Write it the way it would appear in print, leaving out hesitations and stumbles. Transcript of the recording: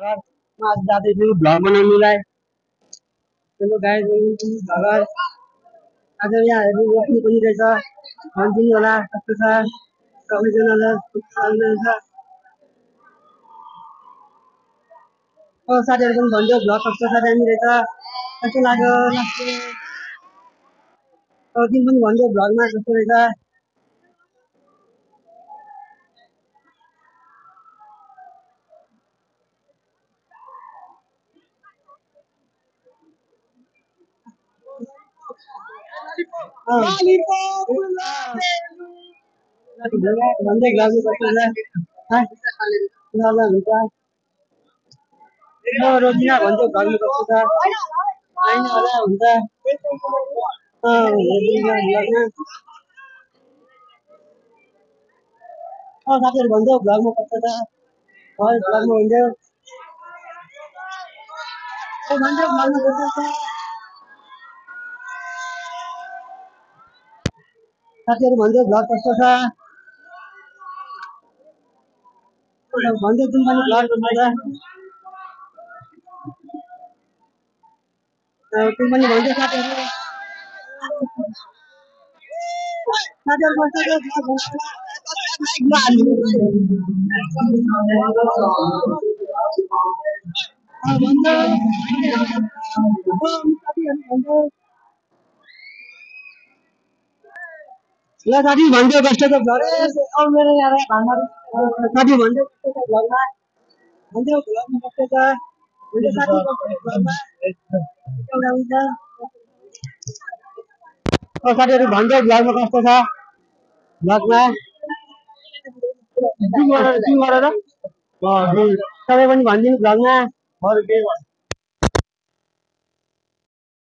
म आज जाँदैछु भ्लग बनाउनुलाई। चलो गाइस भ्लगर आज यहाँ हेर्नु बस्नु पनि रहेछ। भनिदिनु होला कस्तो छ सबैजनालाई छ। साथीहरू पनि भनिदियो भ्लग कस्तो छ दामी रहेछ कस्तो लाग्यो तिमी पनि भनिदियो भ्लगमा कस्तो रहेछ। भन्दै गाउनु पर्छ ल हुन्छ रोजिना भन्छ घरमा कस्तो छ आइन होला हुन्छ साथीहरू भन्छ भ्लगमा कस्तो छ भ्लगमा भन्छ भ्लगमा कस्तो छ साथीहरू भन्छ भ्लग कस्तो छ भन्छ तिमी पनि भ्लग कस्तो छ तिमी पनि भन्छ साथीहरू ल साथी भन्छ कस्तो छ भ्लग मेरो यहाँ साथी भन्छ कस्तो छ भ्लगमा भन्छ भ्लगमा कस्तो छ भन्छ साथी भ्लगमा साथीहरू भन्छ भ्लगमा कस्तो छ भ्लगमा तपाईँ पनि भनिदिनु भ्लगमा